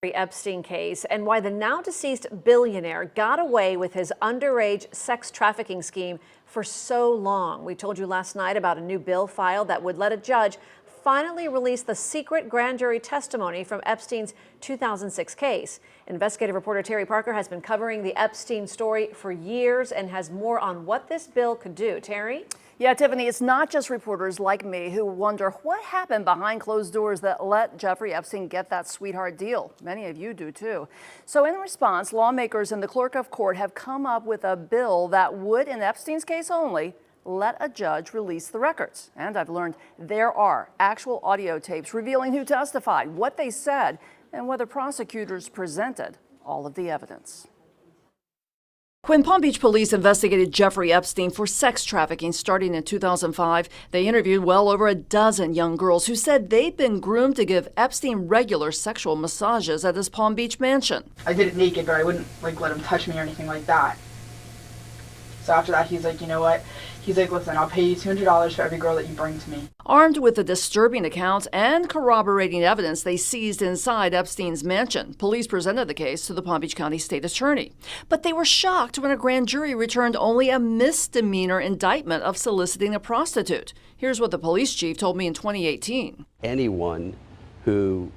Epstein case and why the now deceased billionaire got away with his underage sex trafficking scheme for so long. We told you last night about a new bill filed that would let a judge finally release the secret grand jury testimony from Epstein's 2006 case. Investigative reporter Terry Parker has been covering the Epstein story for years and has more on what this bill could do. Terry? Yeah, Tiffany, it's not just reporters like me who wonder what happened behind closed doors that let Jeffrey Epstein get that sweetheart deal. Many of you do too. So in response, lawmakers and the clerk of court have come up with a bill that would, in Epstein's case only, let a judge release the records. And I've learned there are actual audio tapes revealing who testified, what they said, and whether prosecutors presented all of the evidence. When Palm Beach police investigated Jeffrey Epstein for sex trafficking starting in 2005, they interviewed well over a dozen young girls who said they'd been groomed to give Epstein regular sexual massages at his Palm Beach mansion. I did it naked, but I wouldn't let him touch me or anything like that. So after that, he's like, you know what? He's like, listen, I'll pay you $200 for every girl that you bring to me. Armed with the disturbing accounts and corroborating evidence they seized inside Epstein's mansion, police presented the case to the Palm Beach County State Attorney. But they were shocked when a grand jury returned only a misdemeanor indictment of soliciting a prostitute. Here's what the police chief told me in 2018. Anyone who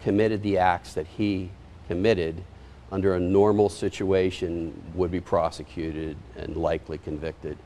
committed the acts that he committed under a normal situation would be prosecuted and likely convicted.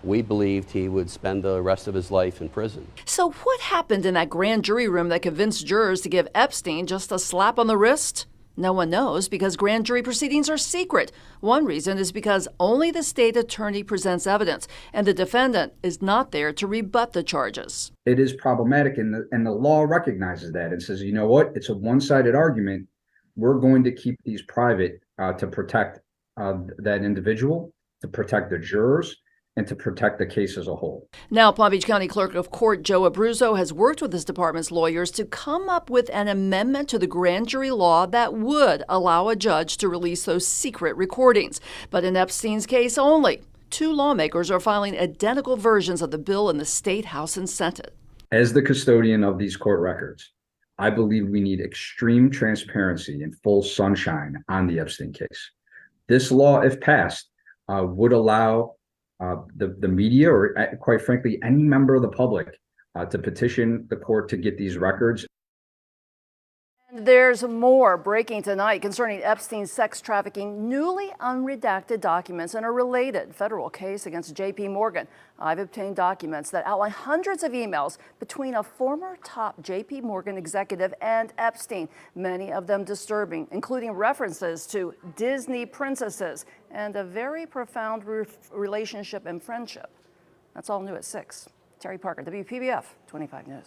We believed he would spend the rest of his life in prison. So what happened in that grand jury room that convinced jurors to give Epstein just a slap on the wrist? No one knows because grand jury proceedings are secret. One reason is because only the state attorney presents evidence, and the defendant is not there to rebut the charges. It is problematic, and the law recognizes that and says, you know what, it's a one-sided argument. We're going to keep these private to protect that individual, to protect the jurors, and to protect the case as a whole. Now, Palm Beach County Clerk of Court Joe Abruzzo has worked with his department's lawyers to come up with an amendment to the grand jury law that would allow a judge to release those secret recordings. But in Epstein's case only, two lawmakers are filing identical versions of the bill in the State House and Senate. As the custodian of these court records, I believe we need extreme transparency and full sunshine on the Epstein case. This law, if passed, would allow the media, or quite frankly, any member of the public to petition the court to get these records. And there's more breaking tonight concerning Epstein's sex trafficking, newly unredacted documents in a related federal case against J.P. Morgan. I've obtained documents that outline hundreds of emails between a former top J.P. Morgan executive and Epstein, many of them disturbing, including references to Disney princesses and a very profound relationship and friendship. That's all new at 6. Terry Parker, WPBF 25 News.